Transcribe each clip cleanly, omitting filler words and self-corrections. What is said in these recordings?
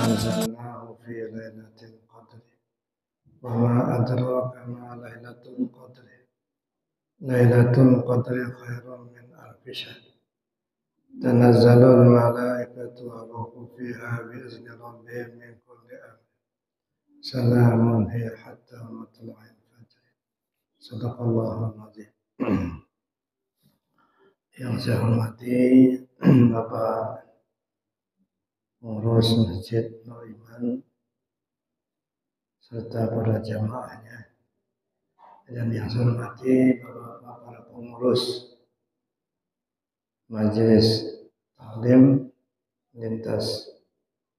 أنزلناه في ليلة القدر وما أدراك ما ليلة القدر ليلة القدر خير من ألف شهر تنزل الملائكة والروح فيها بإذن ربهم من كل أمر سلام هي حتى مطلع الفجر. صدق الله العظيم. Yang saya hormati Bapak pengurus Masjid Nur Iman serta para jamaahnya, dan yang saya hormati Bapak para pengurus Majelis Taklim lintas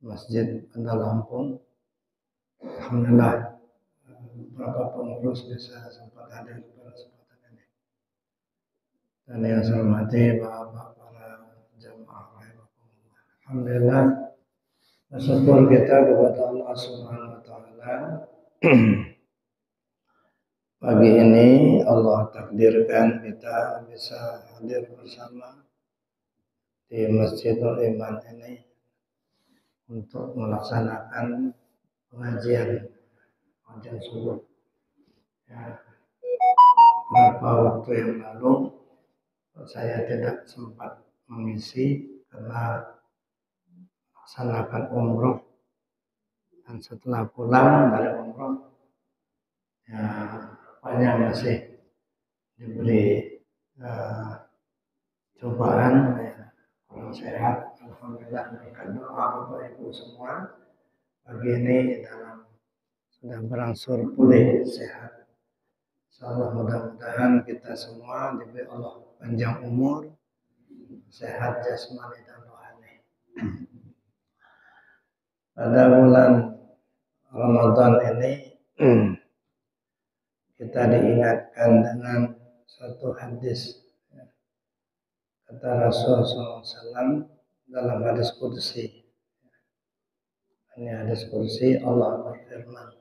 Masjid Bandar Lampung. Alhamdulillah beberapa pengurus bisa sempat hadir pada kesempatan ini. Dan yang saya hormati Bapak para jamaah rahimahumullah. Alhamdulillah, bersyukur kita kepada Allah Subhanahu wa taala. Pagi ini Allah takdirkan kita bisa hadir bersama di Masjidul Iman ini untuk melaksanakan pengajian subuh. Ya, beberapa waktu yang lalu saya tidak sempat mengisi karena melaksanakan umroh, dan setelah pulang dari umroh ya banyak masih diberi cobaan, ya, kurang sehat. Alhamdulillah berkat doa Bapak Ibu semua pagi ini sudah berangsur pulih sehat. Insyaallah mudah-mudahan kita semua diberi Allah panjang umur, sehat jasmani dan rohani. Pada bulan Ramadan ini kita diingatkan dengan satu hadis, kata Rasulullah SAW dalam hadis qudsi. Ini hadis qudsi, Allah berfirman,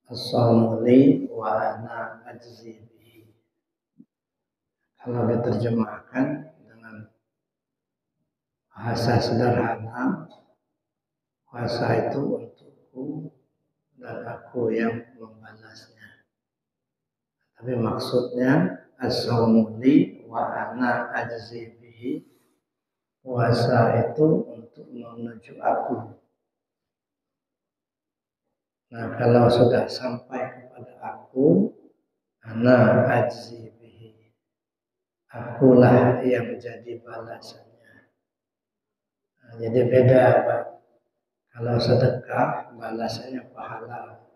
as-sawmu li wa ana ajzi bihi. Kalau diterjemahkan dengan bahasa sederhana, puasa itu untukku dan aku yang membalasnya. Tapi maksudnya as-sawmu li wa ana ajzi bihi, puasa itu untuk menuju aku. Nah, kalau sudah sampai kepada aku, ana ajzi bihi, akulah yang menjadi balasannya. Nah, jadi beda Pak. Kalau sedekah balasannya pahala,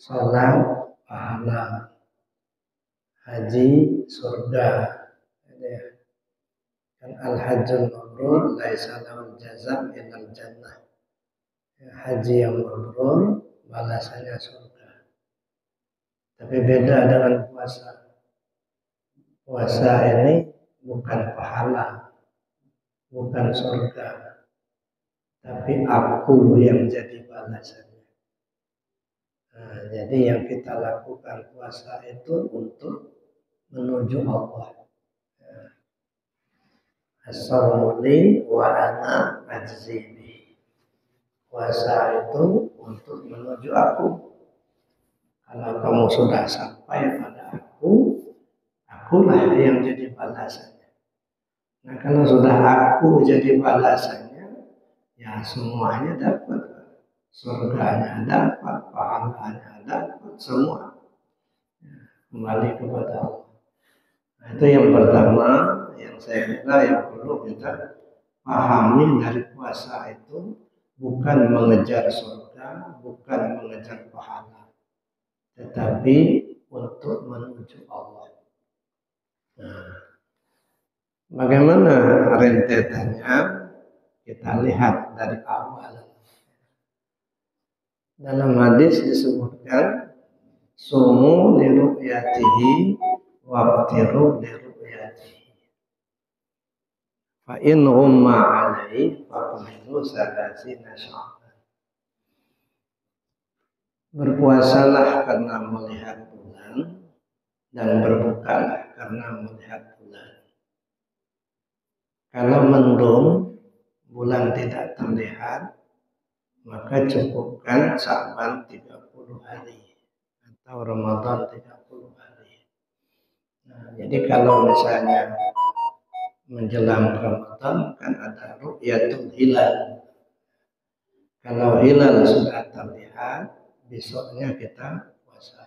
sholat pahala, haji surga. Kan al-hajjul mabrur laisa lahul jazaa illal jannah. Haji yang mabrur balasannya surga. Tapi beda dengan puasa. Puasa ini bukan pahala, bukan surga, tapi aku yang jadi balasannya. Nah, jadi yang kita lakukan puasa itu untuk menuju Allah. As-sawmu li wa ana ajzi bihi. Puasa itu untuk menuju aku. Kalau kamu sudah sampai pada aku, akulah yang jadi balasannya. Nah, kalau sudah aku jadi balasannya, ya semuanya dapat. Surganya dapat, pahalanya dapat, semua. Ya, kembali kepada Allah. Nah, itu yang pertama yang saya kira yang perlu kita pahami dari puasa itu. Bukan mengejar surga, bukan mengejar pahala, tetapi untuk menuju Allah. Nah, bagaimana rentetannya? Kita lihat dari awal. Dalam hadis disebutkan, sumu li ru'yatihi waftiru li ru'yatihi. Fa in humma alaihi faqmilu salasina sya'ban. Berpuasalah karena melihat bulan dan berbukalah karena melihat bulan. Kalau mendung bulan tidak terlihat, maka cukupkan Sya'ban 30 hari atau Ramadan 30 hari. Nah, jadi kalau misalnya menjelang Ramadan kan ada ru'yatul hilal. Kalau hilal sudah terlihat, besoknya kita puasa.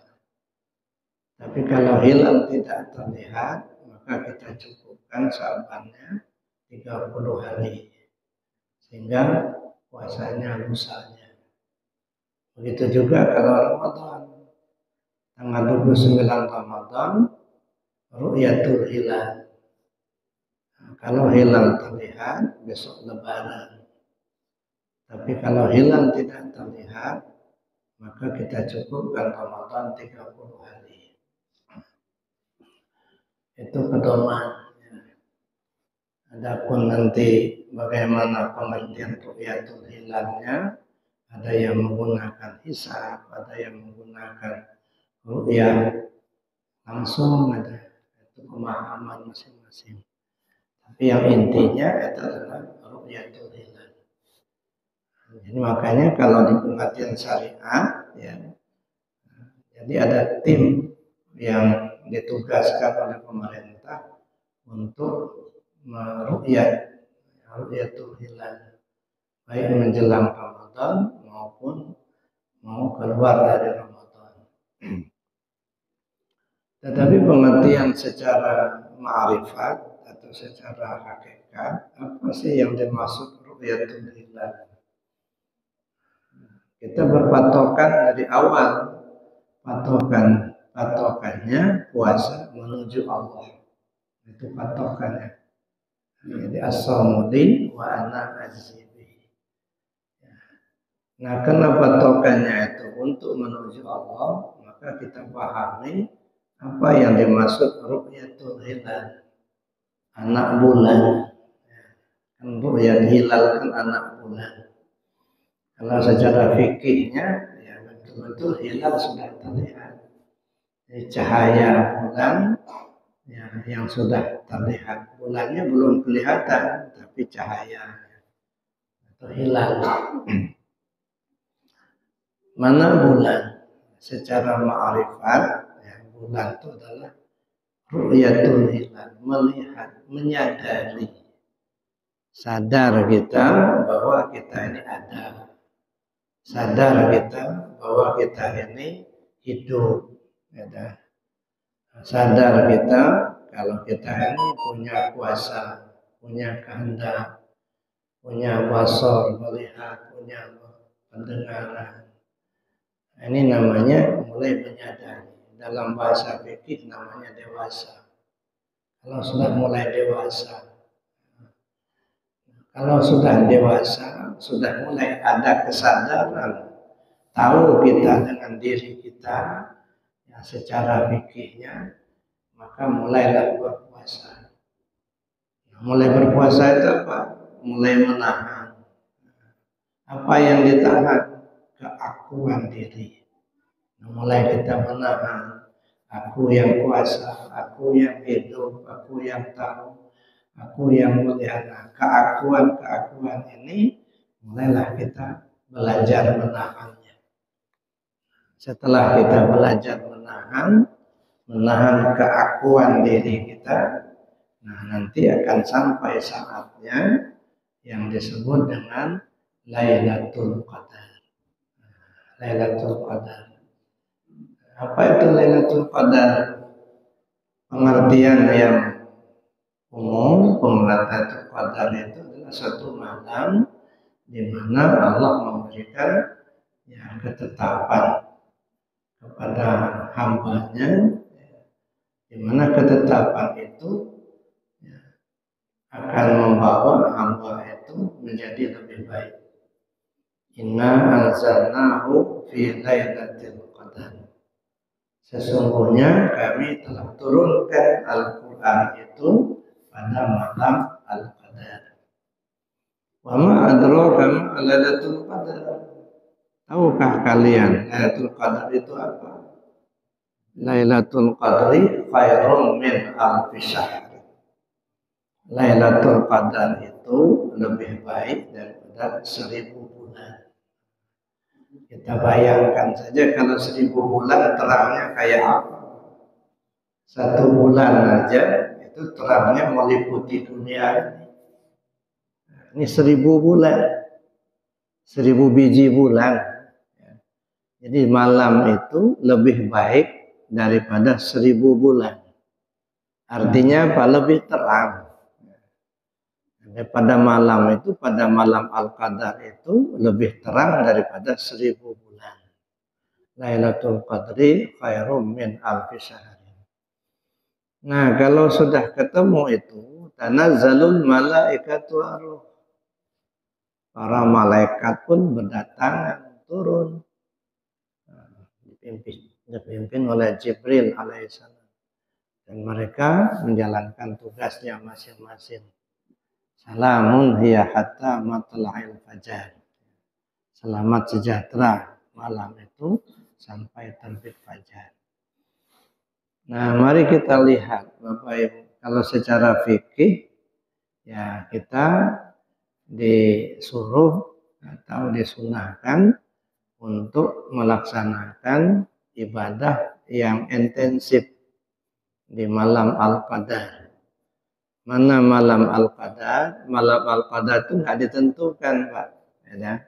Tapi kalau hilal tidak terlihat, maka kita cukupkan Sya'bannya 30 hari. Sehingga puasanya lusanya. Begitu juga kalau Ramadan. Tanggal 29 Ramadan, ru'yatul hilal. Nah, kalau hilal terlihat, besok Lebaran. Tapi kalau hilal tidak terlihat, maka kita cukupkan Ramadan 30 hari. Itu pedoman. Adapun nanti bagaimana pengertian ru'yatul hilalnya, ada yang menggunakan hisab, ada yang menggunakan ru'yah langsung, ada itu pemahaman masing-masing. Tapi yang intinya itu adalah ru'yatul hilal. Jadi makanya kalau di pengertian syariat, ya, jadi ada tim yang ditugaskan oleh pemerintah untuk ru'yatul hilal, baik menjelang Ramadan maupun mau keluar dari Ramadan. Tetapi pengertian secara ma'rifat atau secara hakikat, apa sih yang dimaksud ru'yatul hilal? Kita berpatokan dari awal, patokannya puasa menuju Allah. Itu patokannya. Jadi as-shaumu li wa ana ajzibi. Nah, karena patokannya itu untuk menuju Allah, maka kita pahami apa yang dimaksud ru'yatul hilal, anak bulan. Kan ru'yatul hilal kan anak bulan. Kalau secara fikihnya, ya betul-betul hilal sudah terlihat. Jadi cahaya bulan ya, yang sudah terlihat. Bulannya belum kelihatan, tapi cahaya atau hilal. Mana bulan? Secara ma'rifat, ya, bulan itu adalah ru'yatul hilal, melihat, menyadari, sadar kita bahwa kita ini ada, sadar kita bahwa kita ini hidup, ya. Sadar kita kalau kita ini punya kuasa, punya kehendak, punya basar, melihat, punya pendengaran. Ini namanya mulai menyadari. Dalam bahasa fikih namanya dewasa. Kalau sudah mulai dewasa, kalau sudah dewasa, sudah mulai ada kesadaran, tahu kita dengan diri kita, ya, secara fikihnya, maka mulailah berpuasa. Mulai berpuasa itu apa? Mulai menahan. Apa yang ditahan? Keakuan diri. Mulai kita menahan. Aku yang kuasa, aku yang hidup, aku yang tahu, aku yang melihat. Keakuan ini mulailah kita belajar menahannya. Setelah kita belajar menahan keakuan diri kita, nah nanti akan sampai saatnya yang disebut dengan Lailatul Qadar. Lailatul Qadar. Apa itu Lailatul Qadar? Pengertian yang umum, Lailatul Qadar itu adalah satu malam di mana Allah memberikan ya, ketetapan kepada hambanya, di mana ketetapan itu ya, akan membawa hamba itu menjadi lebih baik. Inna anzalnahu fi lailatul qadar. Sesungguhnya kami telah turunkan Al-Quran itu pada malam Al-Qadar. Wa ma adraka ma lailatul qadar. Tahukah kalian Lailatul Qadar itu apa? Lailatul Qadri khairun min alfi syahr. Lailatul Qadar itu itu lebih baik daripada 1000 bulan. Kita bayangkan saja kalau 1000 bulan terangnya kayak apa. 1 bulan aja itu terangnya meliputi dunia ini. Ini 1000 bulan, 1000 biji bulan. Jadi malam itu lebih baik daripada 1000 bulan. Artinya apa? Lebih terang. Pada malam itu, pada malam Al-Qadar itu lebih terang daripada 1000 bulan. Lailatul Qadri khairum min alfi syahr. Nah, kalau sudah ketemu itu, tanazzalul malaikatu waruh. Para malaikat pun berdatangan, turun. Dipimpin oleh Jibril alaihissalam. Dan mereka menjalankan tugasnya masing-masing. Salamun hiya hatta matla'il fajar. Selamat sejahtera malam itu sampai terbit fajar. Nah, mari kita lihat Bapak Ibu. Kalau secara fikih, ya kita disuruh atau disunahkan untuk melaksanakan ibadah yang intensif di malam Al-Qadar. Mana malam Al-Qadar? Malam Al-Qadar itu nggak ditentukan, Pak. Ya.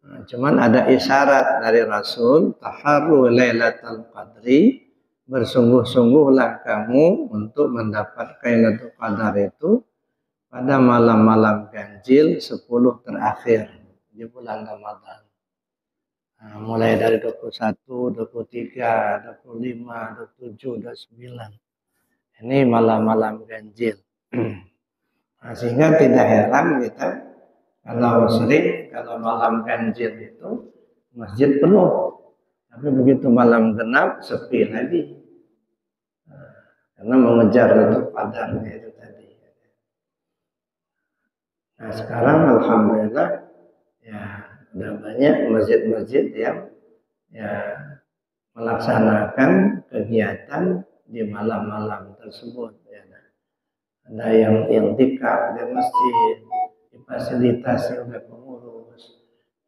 Nah, cuman ada isyarat dari Rasul, taharru lailatul qadri, bersungguh-sungguhlah kamu untuk mendapat Lailatul Qadar itu pada malam-malam ganjil 10 terakhir di bulan Ramadan. Nah, mulai dari 21, 23, 25, 27, 29. Ini malam-malam ganjil. Nah, sehingga tidak heran kita kalau sering, kalau malam ganjil itu masjid penuh. Tapi begitu malam genap, sepi lagi. Karena mengejar Lailatul Qadarnya itu tadi. Nah, sekarang alhamdulillah ya sudah banyak masjid-masjid yang ya melaksanakan kegiatan di malam-malam tersebut. Ya. Ada yang i'tikaf di masjid, difasilitasi oleh pengurus,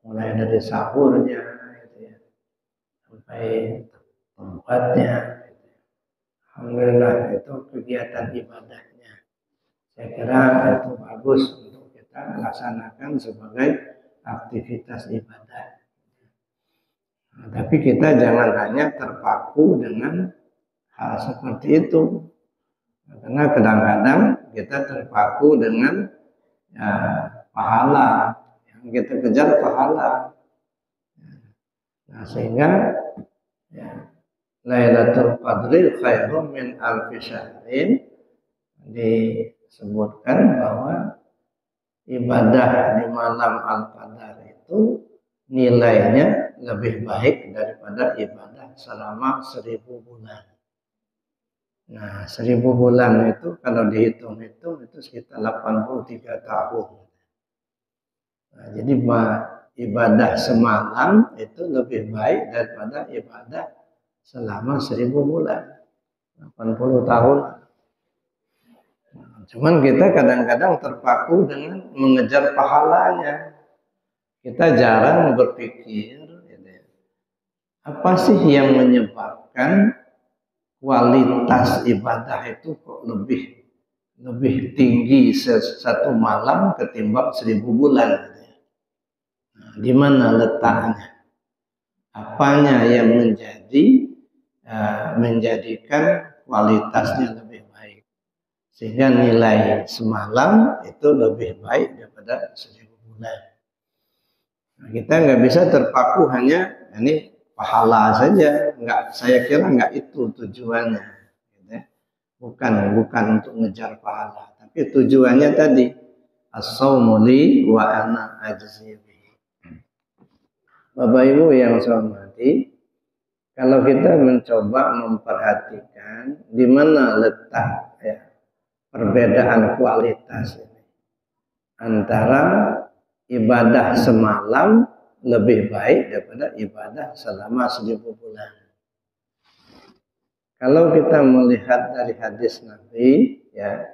mulai dari sahurnya, gitu ya, sampai tempatnya. Alhamdulillah itu kegiatan ibadahnya. Saya kira itu bagus untuk kita laksanakan sebagai aktivitas ibadah. Nah, tapi kita jangan hanya terpaku dengan hal seperti itu. Karena kadang-kadang kita terpaku dengan ya, pahala. Yang kita kejar pahala. Nah, sehingga ya, Lailatul Qadri khairum min alfi syahrin, disebutkan bahwa ibadah di malam Al-Qadar itu nilainya lebih baik daripada ibadah selama 1000 bulan. Nah, 1000 bulan itu kalau dihitung-hitung itu sekitar 83 tahun. Nah, jadi ibadah semalam itu lebih baik daripada ibadah selama 1000 bulan. 80 tahun. Nah, cuman kita kadang-kadang terpaku dengan mengejar pahalanya. Kita jarang berpikir, apa sih yang menyebabkan kualitas ibadah itu kok lebih tinggi satu malam ketimbang 1000 bulan. Nah, di mana letaknya? Apanya yang menjadikan kualitasnya lebih baik? Sehingga nilai semalam itu lebih baik daripada 1000 bulan. Nah, kita nggak bisa terpaku hanya ini pahala saja, saya kira nggak itu tujuannya, bukan untuk ngejar pahala, tapi tujuannya tadi as-shaumu li wa ana ajzi bihi. Bapak Ibu yang saya hormati, kalau kita mencoba memperhatikan di mana letak ya, perbedaan kualitas ini antara ibadah semalam lebih baik daripada ibadah selama 1000 bulan. Kalau kita melihat dari hadis Nabi, ya,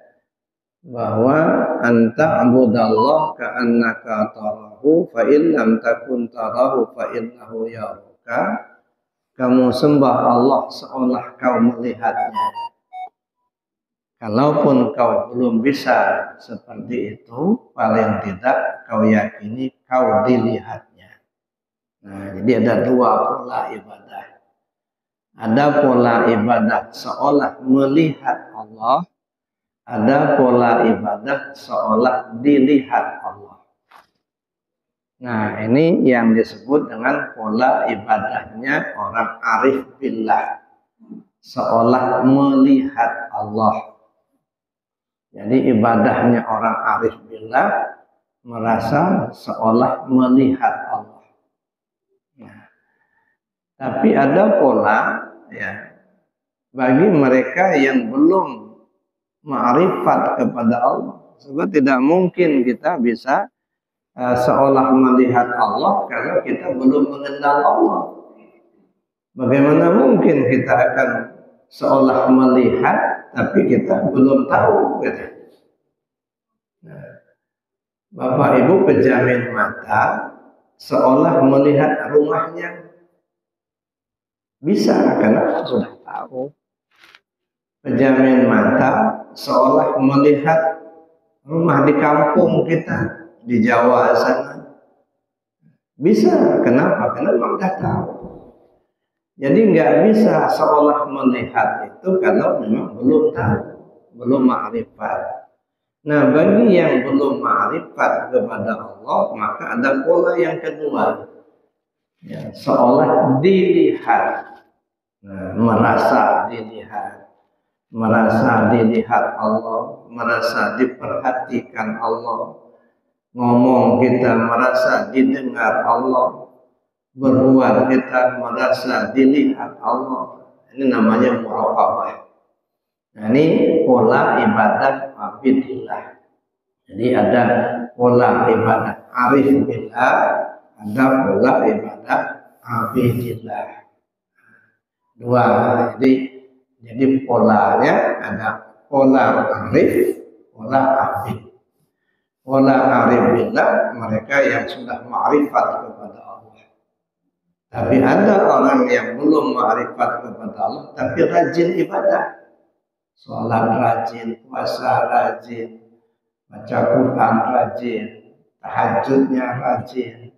bahwa anta abudallah ka'annaka tarahu fa in lam takun tarahu fa innahu yaraka. Kamu sembah Allah seolah kau melihatnya. Kalaupun kau belum bisa seperti itu, paling tidak kau yakini kau dilihatnya. Nah, jadi ada dua pola ibadah. Ada pola ibadah seolah melihat Allah, ada pola ibadah seolah dilihat Allah. Nah, ini yang disebut dengan pola ibadahnya orang arif billah, seolah melihat Allah. Jadi ibadahnya orang arif billah merasa seolah melihat Allah. Nah, tapi ada pola ya bagi mereka yang belum ma'rifat kepada Allah. Sebab tidak mungkin kita bisa seolah melihat Allah kalau kita belum mengenal Allah. Bagaimana mungkin kita akan seolah melihat tapi kita belum tahu gitu. Nah, Bapak Ibu pejamin mata seolah melihat rumahnya bisa karena sudah tahu. Pejamin mata seolah melihat rumah di kampung kita di Jawa sana bisa. Kenapa? Karena memang sudah tahu. Jadi nggak bisa seolah melihat itu kalau memang belum tahu, belum ma'rifat. Nah, bagi yang belum ma'rifat kepada Allah, maka ada pola yang kedua, ya, seolah dilihat. Nah, merasa dilihat Allah, merasa diperhatikan Allah. Ngomong kita merasa didengar Allah, berbuat kita merasa dilihat Allah. Ini namanya muraqabah. Nah, ini pola ibadah abidillah. Jadi ada pola ibadah arif billah, ada pola ibadah abidillah. Dua. Jadi polanya ada pola arif, pola abid. Pola arif billah mereka yang sudah ma'rifat kepada Allah. Tapi ada orang yang belum ma'rifat kepada Allah tapi rajin ibadah. Sholat rajin, puasa rajin, baca Quran rajin, tahajudnya rajin.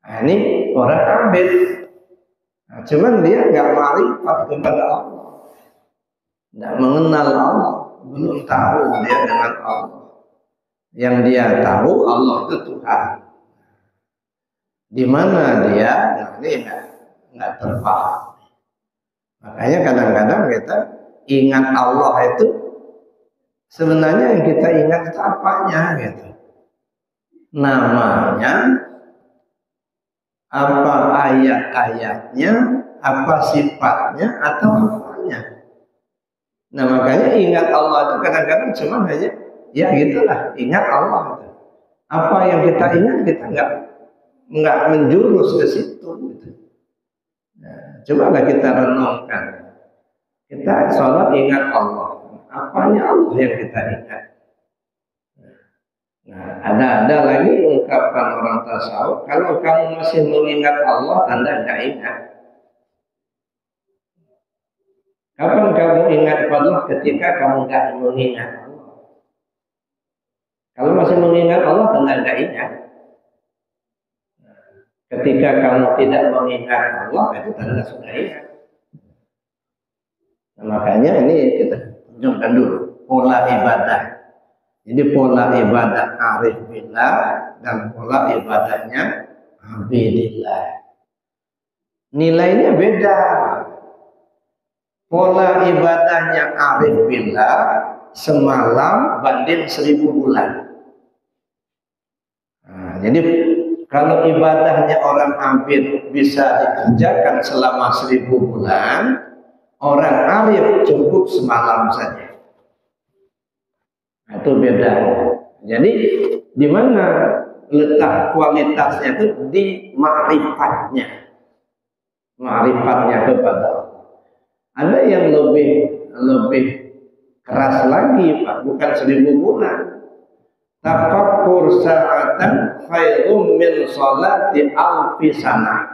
Nah, ini orang abid. Nah, cuman dia nggak ma'rifat kepada Allah, nggak mengenal Allah, belum tahu dia dengan Allah. Yang dia tahu Allah itu Tuhan. Di mana dia? Nah, ini nggak terpaham. Makanya kadang-kadang kita ingat Allah itu sebenarnya yang kita ingat itu apanya gitu. Namanya, apa ayat-ayatnya, apa sifatnya, atau apanya. Nah, makanya ingat Allah itu kadang-kadang cuma hanya ya gitulah, ingat Allah itu. Apa yang kita ingat kita nggak menjurus ke situ gitu. Nah, cobalah kita renungkan. Kita sholat ingat Allah. Apanya Allah yang kita ingat? Nah, ada lagi ungkapan orang tasawuf. Kalau kamu masih mengingat Allah, Anda nggak ingat. Kapan kamu ingat Allah? Ketika kamu nggak mengingat Allah. Kalau masih mengingat Allah, Anda nggak ingat. Ketika kamu tidak mengingat Allah, itu tanda sudah ingat. Nah, makanya ini kita tunjukkan dulu pola ibadah. Jadi pola ibadah arif billah dan pola ibadahnya abidillah. Nilainya beda. Pola ibadahnya arif billah semalam banding 1000 bulan. Nah, jadi kalau ibadahnya orang abid bisa dikerjakan selama 1000 bulan, orang arif cukup semalam saja. Nah, itu beda. Jadi di mana letak kualitasnya itu di ma'rifatnya. Ma'rifatnya kepada Allah. Ada yang lebih Keras lagi Pak, bukan 1000 bulan. Tafakkur sa'atan khairum min sholati alfi sanah.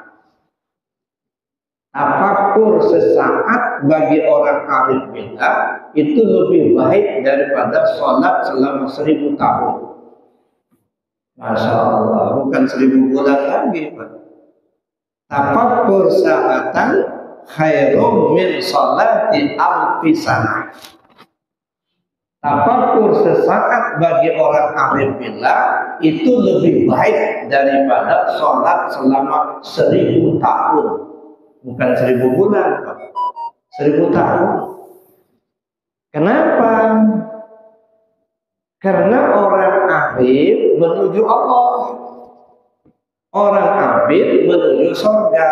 Tafakkur sesaat bagi orang arif billah itu lebih baik daripada sholat selama 1000 tahun. Masya Allah, bukan 1000 bulan lagi Pak. Tafakkur sa'atan khairum min sholati alfi sanah. Tafakkur sesaat bagi orang arif billah itu lebih baik daripada sholat selama 1000 tahun. Bukan 1000 bulan, Pak. 1000 tahun. Kenapa? Karena orang arif menuju Allah. Orang arif menuju surga.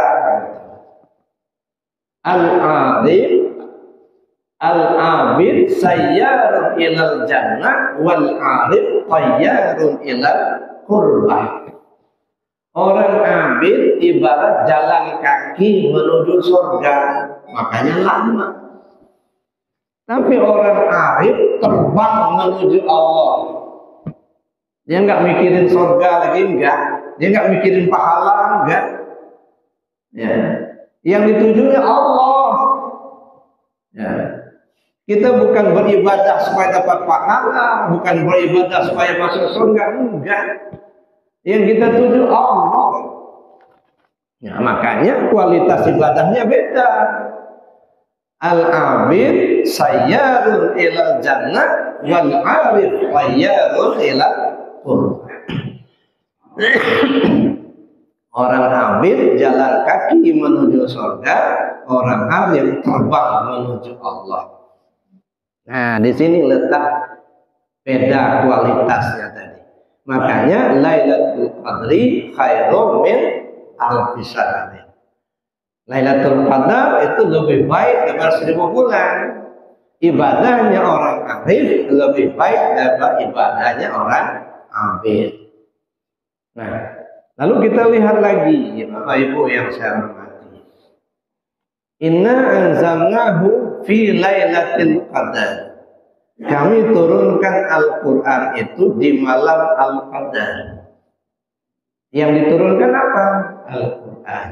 Al-abid sayyarun ilal jannah wal arif tayyarun ilal qurbah. Orang abid ibarat jalan kaki menuju surga, makanya lama. Tapi orang arif terbang menuju Allah. Dia nggak mikirin surga lagi, enggak. Dia nggak mikirin pahala, enggak. Ya. Yang ditujunya Allah. Ya. Kita bukan beribadah supaya dapat pahala, bukan beribadah supaya masuk surga, enggak. Yang kita tuju Allah. Ya, makanya kualitas ibadahnya beda. Al-abid sayyarun ilal jannah wal arif sayyarun ilal qurbah. Orang abid jalan kaki menuju surga, orang arif terbang menuju Allah. Nah, di sini letak beda kualitasnya tadi. Makanya Lailatul Qadri khairum min alfi sanatin. Lailatul Qadar itu lebih baik daripada 1000 bulan. Ibadahnya orang arif lebih baik daripada ibadahnya orang abid. Nah, lalu kita lihat lagi, Bapak Ibu yang saya hormati. Inna anzalnahu fi Lailatul Qadar. Kami turunkan Al-Quran itu di malam Al-Qadar. Yang diturunkan apa? Al-Quran.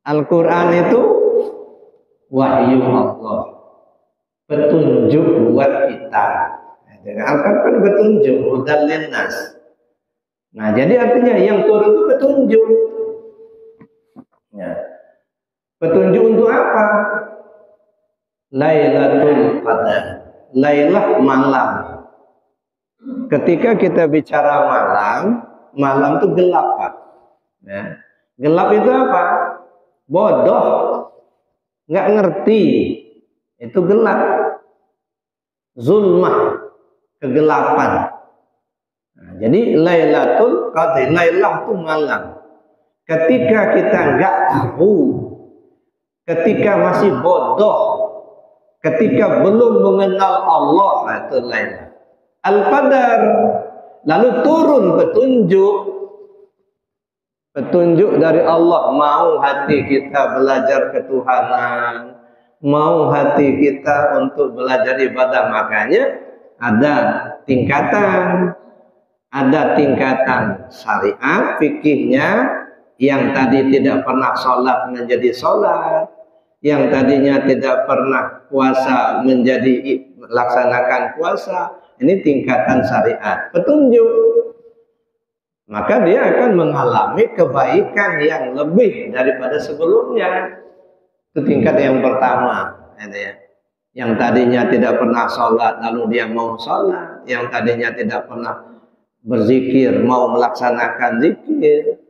Al-Quran itu wahyu Allah, petunjuk buat kita. Al-Quran kan petunjuk, hudal linnas. Nah, jadi artinya yang turun itu petunjuk. Ya. Petunjuk untuk apa? Lailatul Qadar, Lailah malam. Ketika kita bicara malam, malam itu gelap Pak. Ya. Gelap itu apa? Bodoh, nggak ngerti. Itu gelap. Zulmah, kegelapan. Nah, jadi Lailatul Qadar, Lailah itu malam. Ketika kita nggak tahu, ketika masih bodoh, ketika belum mengenal Allah, itu Lailah. Al-Qadar, lalu turun petunjuk dari Allah. Mau hati kita belajar ketuhanan, mau hati kita untuk belajar ibadah. Makanya ada tingkatan syariat fikihnya. Yang tadi tidak pernah sholat menjadi sholat, yang tadinya tidak pernah puasa menjadi laksanakan puasa. Ini tingkatan syariat petunjuk. Maka dia akan mengalami kebaikan yang lebih daripada sebelumnya. Itu tingkat yang pertama. Yang tadinya tidak pernah sholat lalu dia mau sholat, yang tadinya tidak pernah berzikir mau melaksanakan zikir.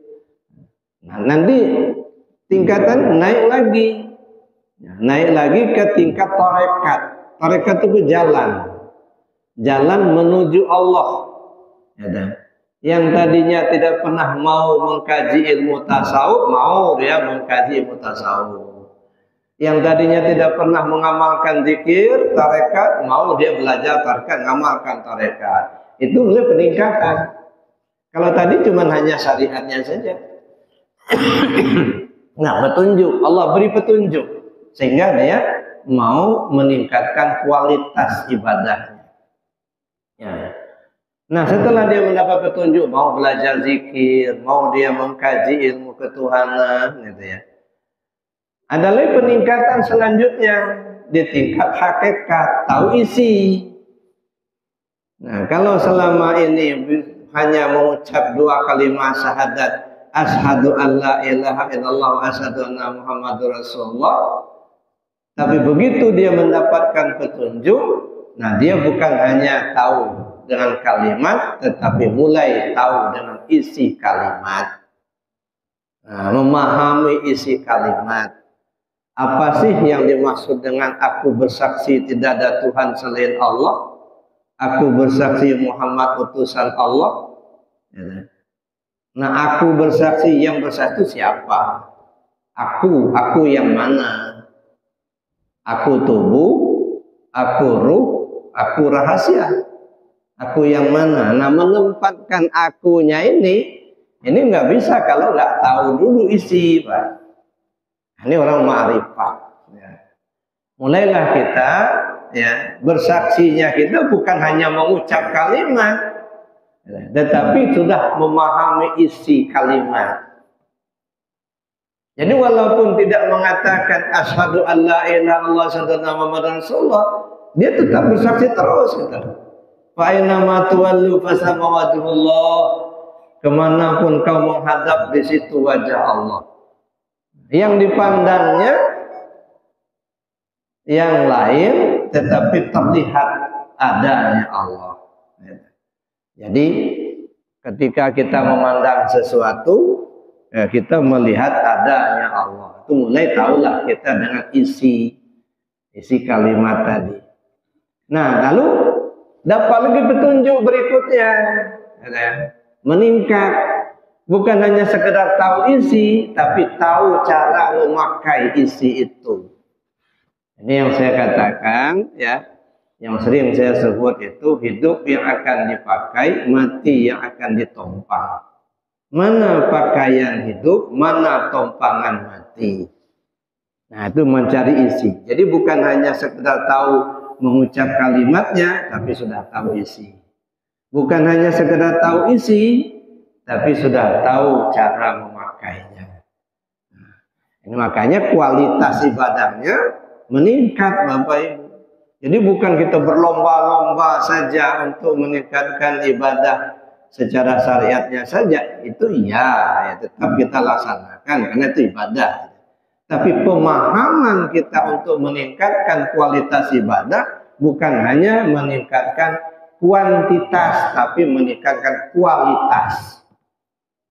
Nah, nanti tingkatan naik lagi. Naik lagi ke tingkat tarekat. Tarekat itu jalan menuju Allah. Yang tadinya tidak pernah mau mengkaji ilmu tasawuf, mau dia mengkaji ilmu tasawuf. Yang tadinya tidak pernah mengamalkan zikir, tarekat, mau dia belajar tarekat, mengamalkan tarekat. Itu mulai peningkatan. Kalau tadi cuma hanya syariatnya saja. Nah, petunjuk, Allah beri petunjuk sehingga dia mau meningkatkan kualitas ibadahnya. Ya. Nah, setelah dia mendapat petunjuk, mau belajar zikir, mau dia mengkaji ilmu ketuhanan, gitu ya. Ada lagi peningkatan selanjutnya di tingkat hakikat, tahu isi. Nah, kalau selama ini hanya mengucap 2 kalimat syahadat, asyhadu an la ilaha illallah wa asyhadu anna muhammadur rasulullah, tapi begitu dia mendapatkan petunjuk, nah dia bukan hanya tahu dengan kalimat, tetapi mulai tahu dengan isi kalimat. Nah, memahami isi kalimat. Apa sih yang dimaksud dengan aku bersaksi tidak ada Tuhan selain Allah? Aku bersaksi Muhammad utusan Allah. Nah, aku bersaksi, yang bersaksi itu siapa? Aku yang mana? Aku tubuh, aku ruh, aku rahasia. Aku yang mana? Nah, menempatkan akunya ini nggak bisa kalau nggak tahu dulu isi, Pak. Ini orang ma'rifat. Ya. Mulailah kita, ya, bersaksinya kita bukan hanya mengucap kalimat, tetapi sudah memahami isi kalimat. Jadi walaupun tidak mengatakan asyhadu an la ilaha illallah wa asyhadu anna muhammadar rasulullah, dia tetap bersaksi terus, gitu. Fa inna ma tuwallu fasama wajhullah. Kemanapun kau menghadap, di situ wajah Allah. Yang dipandangnya yang lain, tetapi terlihat adanya Allah. Jadi ketika kita memandang sesuatu, ya, kita melihat adanya Allah. Itu mulai tahulah kita dengan isi kalimat tadi. Nah, lalu dapat lagi petunjuk berikutnya, ya, meningkat. Bukan hanya sekedar tahu isi, tapi tahu cara memakai isi itu. Ini yang saya katakan, ya, yang sering saya sebut itu hidup yang akan dipakai, mati yang akan ditompang. Mana pakaian hidup, mana tompangan mati. Nah, itu mencari isi. Jadi bukan hanya sekedar tahu mengucap kalimatnya, tapi sudah tahu isi. Bukan hanya sekedar tahu isi, tapi sudah tahu cara memakainya. Nah, ini makanya kualitas ibadahnya meningkat, Bapak Ibu. Jadi bukan kita berlomba-lomba saja untuk meningkatkan ibadah secara syariatnya saja, itu ya tetap kita laksanakan karena itu ibadah. Tapi pemahaman kita untuk meningkatkan kualitas ibadah bukan hanya meningkatkan kuantitas, tapi meningkatkan kualitas.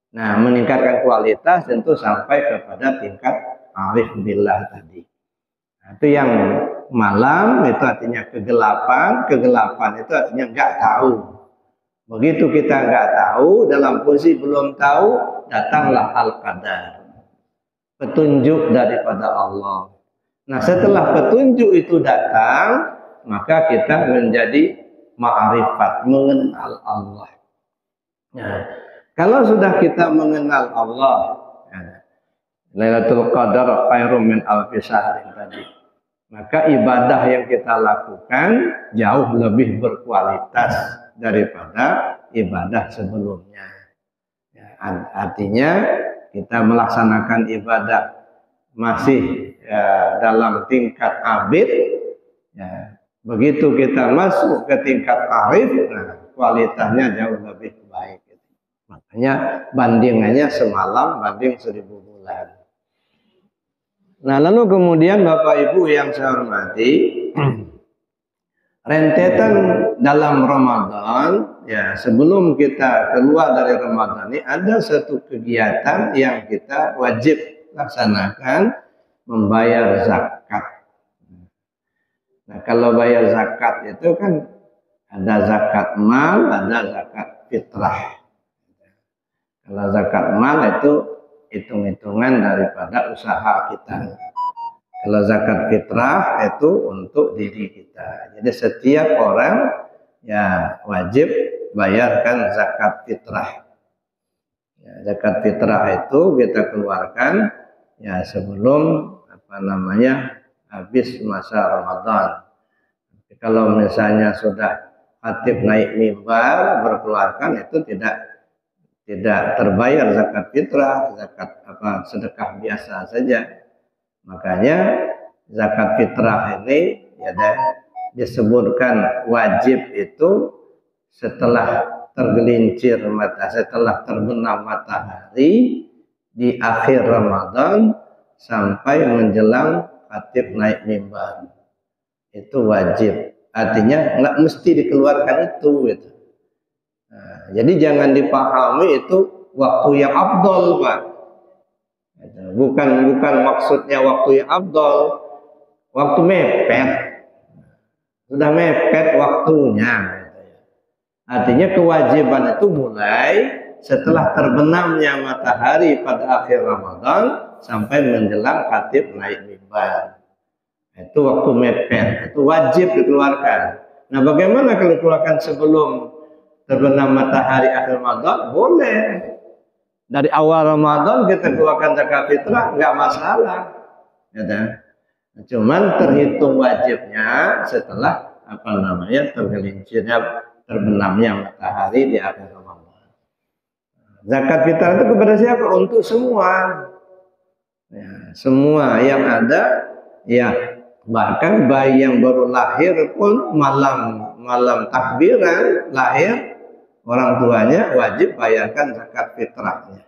Nah, meningkatkan kualitas tentu sampai kepada tingkat arif billah tadi. Nah, itu yang malam itu artinya kegelapan itu artinya nggak tahu. Begitu kita nggak tahu, dalam posisi belum tahu, datanglah al-qadar, petunjuk daripada Allah. Nah, setelah petunjuk itu datang, maka kita menjadi ma'rifat, mengenal Allah. Nah, kalau sudah kita mengenal Allah, ya, Lailatul Qadar khairum min alfi syahrin tadi, maka ibadah yang kita lakukan jauh lebih berkualitas daripada ibadah sebelumnya. Ya, artinya kita melaksanakan ibadah masih, ya, dalam tingkat abid, ya, begitu kita masuk ke tingkat arif, nah, kualitasnya jauh lebih baik. Makanya bandingannya semalam banding 1000 bulan. Nah, lalu kemudian Bapak Ibu yang saya hormati, rentetan dalam Ramadan, ya, sebelum kita keluar dari Ramadan ini ada satu kegiatan yang kita wajib laksanakan, membayar zakat. Nah, kalau bayar zakat itu kan ada zakat mal, ada zakat fitrah. Kalau zakat mal itu hitung-hitungan daripada usaha kita. Kalau zakat fitrah itu untuk diri kita. Jadi setiap orang, ya, wajib bayarkan zakat fitrah. Ya, zakat fitrah itu kita keluarkan, ya, sebelum habis masa Ramadan. Kalau misalnya sudah khatib naik mimbar berkeluarkan, itu tidak terbayar zakat fitrah, zakat sedekah biasa saja. Makanya zakat fitrah ini ya disebutkan wajib itu setelah setelah terbenam matahari di akhir Ramadan sampai menjelang khatib naik mimbar. Itu wajib. Artinya nggak mesti dikeluarkan itu gitu. Nah, jadi jangan dipahami itu waktu yang afdol, Pak. Bukan maksudnya waktu yang afdol, waktu mepet. Sudah mepet waktunya. Artinya kewajiban itu mulai setelah terbenamnya matahari pada akhir Ramadan sampai menjelang khatib naik mimbar. Itu waktu mepet, itu wajib dikeluarkan. Nah, bagaimana kalau dikeluarkan sebelum terbenam matahari akhir Ramadan? Boleh. Dari awal Ramadan kita keluarkan zakat fitrah, nggak masalah. Ya, cuman terhitung wajibnya setelah tergelincirnya terbenamnya matahari di akhir Ramadan. Zakat fitrah itu kepada siapa? Untuk semua. Ya, semua yang ada, ya bahkan bayi yang baru lahir pun malam takbiran lahir, orang tuanya wajib bayarkan zakat fitrahnya.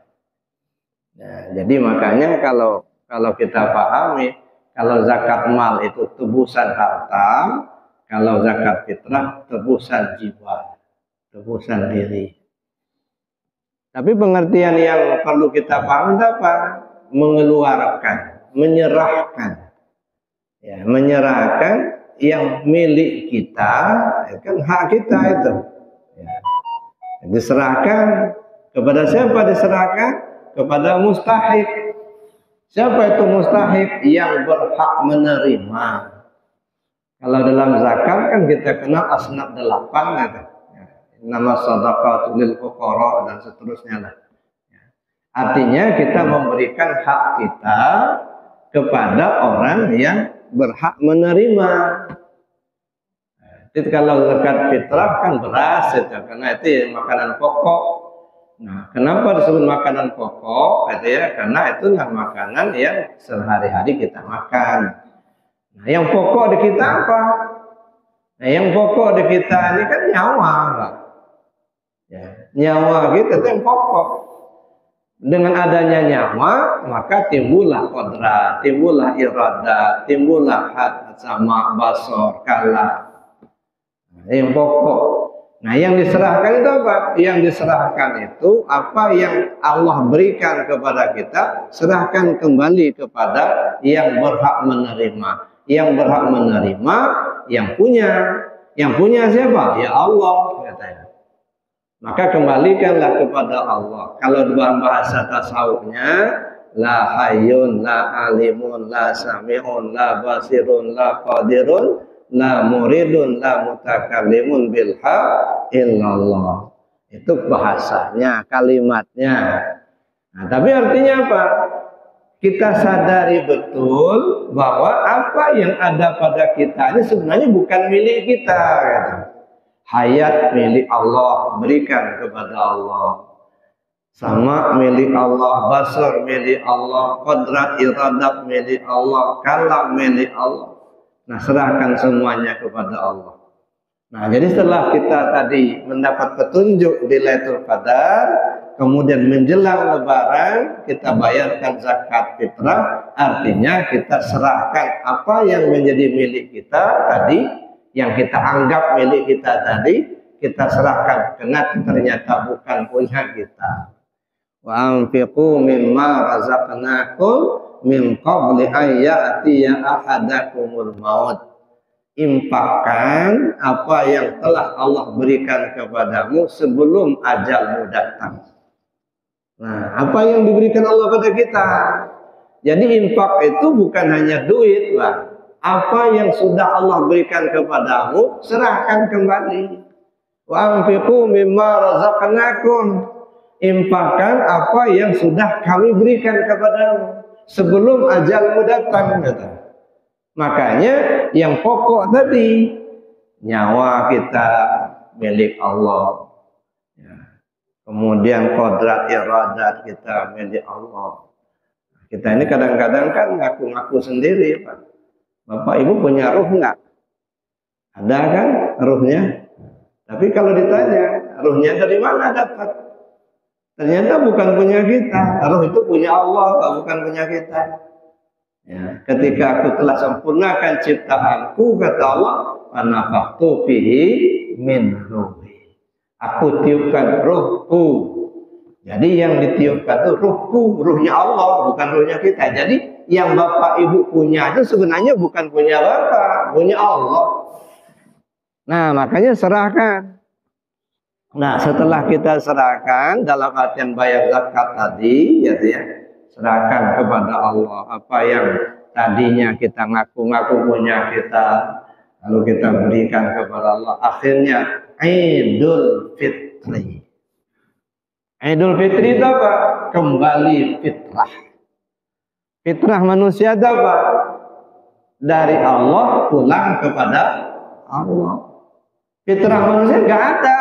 Nah, jadi makanya kalau kita pahami, kalau zakat mal itu tebusan harta, kalau zakat fitrah tebusan jiwa, tebusan diri. Tapi pengertian yang perlu kita pahami apa? Mengeluarkan, menyerahkan. Ya, menyerahkan yang milik kita, kan hak kita itu. Ya. Diserahkan kepada siapa? Diserahkan kepada mustahik. Siapa itu mustahik? Yang berhak menerima. Kalau dalam zakat kan kita kenal asnaf 8 gitu. Ya. Nama shadaqatul lil fuqara dan seterusnya lah. Ya. Artinya kita memberikan hak kita kepada orang yang berhak menerima. Jadi kalau zakat fitrah kan beras itu, karena itu makanan pokok. Nah, kenapa disebut makanan pokok? Karena itulah makanan yang sehari-hari kita makan. Nah, yang pokok di kita apa? Nah, yang pokok di kita ini kan nyawa, Pak. Ya, nyawa kita itu yang pokok. Dengan adanya nyawa, maka timbullah qadrat, timbullah iradat, timbullah had, sama, basor, kalam. Nah, yang pokok. Nah, yang diserahkan itu apa? Yang diserahkan itu apa yang Allah berikan kepada kita, serahkan kembali kepada yang berhak menerima. Yang berhak menerima, yang punya. Yang punya siapa? Ya Allah, katanya. Maka kembalikanlah kepada Allah. Kalau dalam bahasa tasawufnya, la hayyun, la alimun, la sami'un, la basirun, la qadirun, la muridun, la mutakallimun bil haq illallah. Itu bahasanya, kalimatnya. Nah, tapi artinya apa? Kita sadari betul bahwa apa yang ada pada kita ini sebenarnya bukan milik kita. Gitu. Hayat milik Allah, berikan kepada Allah. Sama milik Allah, basar milik Allah, qadrat iradat milik Allah, kalam milik Allah. Nah, serahkan semuanya kepada Allah. Nah, jadi setelah kita tadi mendapat petunjuk di Lailatul Qadar, kemudian menjelang Lebaran kita bayarkan zakat fitrah, artinya kita serahkan apa yang menjadi milik kita tadi, yang kita anggap milik kita tadi, kita serahkan karena ternyata bukan punya kita. Wa anfiqu mimma razaqnakum min qabli an ya'tiya ahadakumul maut. Infakkan apa yang telah Allah berikan kepadamu sebelum ajalmu datang. Nah, apa yang diberikan Allah pada kita? Jadi infak itu bukan hanya duit, Pak. Apa yang sudah Allah berikan kepadamu, serahkan kembali. Wa anfiqu mimma razaqnakum. Infakkan apa yang sudah kami berikan kepadamu sebelum ajalmu datang, kata. Makanya yang pokok tadi, nyawa kita milik Allah. Ya. Kemudian kodrat iradat kita milik Allah. Kita ini kadang-kadang kan ngaku-ngaku sendiri, Pak. Bapak Ibu punya ruh enggak? Ada kan ruhnya? Tapi kalau ditanya, ruhnya dari mana dapat? Ternyata bukan punya kita. Ruh itu punya Allah, bukan punya kita. Ya, ketika aku telah sempurnakan ciptaanku, kata Allah, "Anafakhtu fihi min ruhi." Aku tiupkan ruhku. Jadi yang ditiupkan itu ruhku, ruhnya Allah, bukan ruhnya kita. Jadi yang Bapak Ibu punya itu sebenarnya bukan punya Bapak, punya Allah. Nah, makanya serahkan. Nah, setelah kita serahkan dalam artian bayar zakat tadi, ya, serahkan kepada Allah apa yang tadinya kita ngaku-ngaku punya kita, lalu kita berikan kepada Allah. Akhirnya Idul Fitri. Idul Fitri itu apa? Kembali fitrah. Fitrah manusia itu apa? Dari Allah pulang kepada Allah. Fitrah manusia nggak ada.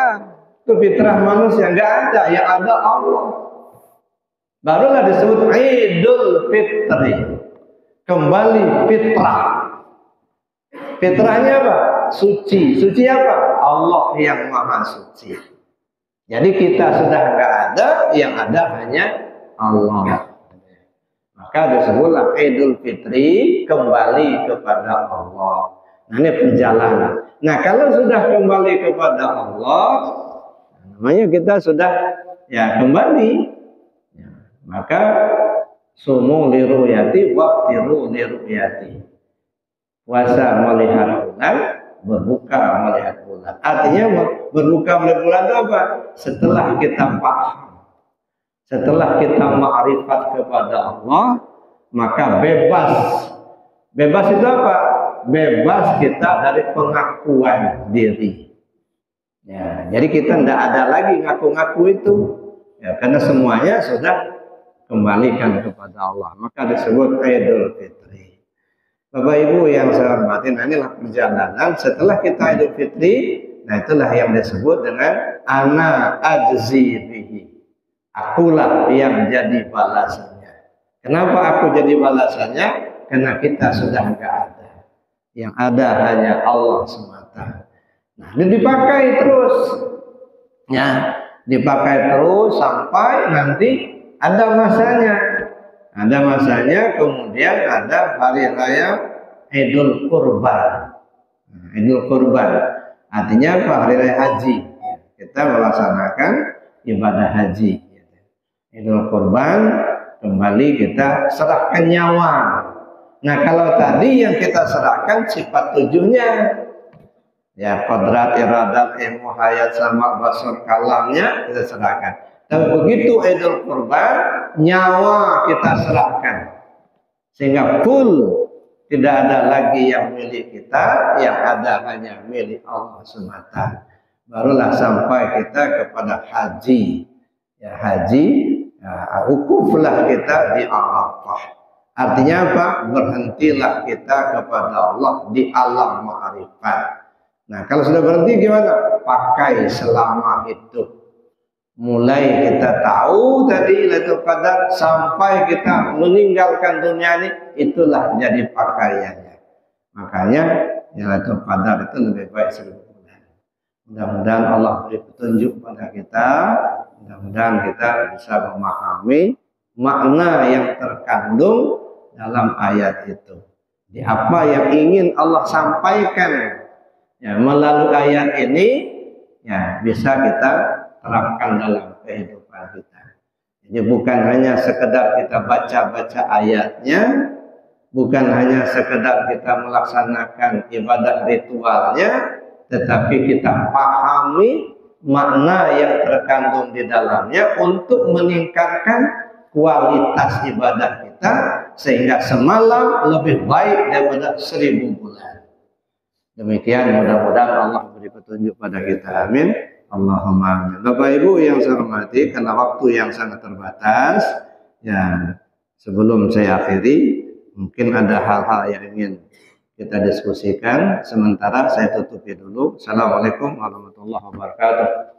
Itu fitrah manusia nggak ada. Yang ada Allah. Barulah disebut Idul Fitri. Kembali fitrah. Fitrahnya apa? Suci. Suci apa? Allah yang maha suci. Jadi kita sudah nggak ada, yang ada hanya Allah. Maka disebutlah Idul Fitri, kembali kepada Allah. Nah, ini perjalanan. Nah, kalau sudah kembali kepada Allah, namanya kita sudah ya kembali. Ya, maka sumu liruyati waqtiru liruyati. Puasa melihat bulan, berbuka melihat bulan. Artinya berbuka melihat bulan itu apa? Setelah kita paham, setelah kita ma'rifat kepada Allah, maka bebas. Bebas itu apa? Bebas kita dari pengakuan diri. Ya, jadi kita tidak ada lagi ngaku-ngaku itu. Ya, karena semuanya sudah kembalikan kepada Allah. Maka disebut Idul Fitri. Bapak Ibu yang saya hormati, nah inilah perjalanan setelah kita Idul Fitri. Nah, itulah yang disebut dengan ana ajzi bihi. Akulah yang jadi balasannya. Kenapa aku jadi balasannya? Karena kita sudah enggak ada. Yang ada hanya Allah semata. Nah, ini dipakai terus. Ya, dipakai terus sampai nanti ada masanya. Ada masanya, kemudian ada hari raya Idul Kurban. Idul Kurban artinya apa? Hari raya haji. Kita melaksanakan ibadah haji. Idul Kurban, kembali kita serahkan nyawa. Nah, kalau tadi yang kita serahkan sifat tujuhnya, ya kodrat, iradat, ilmu, hayat, sama basur, kalamnya kita serahkan. Dan begitu Idul Kurban, nyawa kita serahkan. Sehingga full, tidak ada lagi yang milik kita, yang ada hanya milik Allah semata. Barulah sampai kita kepada haji. Ya, haji, ya, wukuflah kita di Arafah. Artinya apa? Berhentilah kita kepada Allah di alam ma'rifat. Nah, kalau sudah berhenti gimana? Pakai selama hidup. Mulai kita tahu tadi Lailatul Qadar sampai kita meninggalkan dunia ini, itulah jadi pakaiannya. Makanya Lailatul Qadar itu lebih baik 1000 bulan. Mudah-mudahan Allah beri petunjuk pada kita. Mudah-mudahan kita bisa memahami makna yang terkandung dalam ayat itu. Di apa yang ingin Allah sampaikan ya, melalui ayat ini ya bisa kita terapkan dalam kehidupan kita. Jadi bukan hanya sekedar kita baca-baca ayatnya, bukan hanya sekedar kita melaksanakan ibadah ritualnya, tetapi kita pahami makna yang terkandung di dalamnya untuk meningkatkan kualitas ibadah kita sehingga semalam lebih baik daripada 1000 bulan. Demikian, mudah-mudahan Allah beri petunjuk pada kita. Amin. Allahumma amin. Bapak Ibu yang saya hormati, karena waktu yang sangat terbatas, ya sebelum saya akhiri, mungkin ada hal-hal yang ingin kita diskusikan. Sementara saya tutupi dulu. Assalamualaikum warahmatullahi wabarakatuh.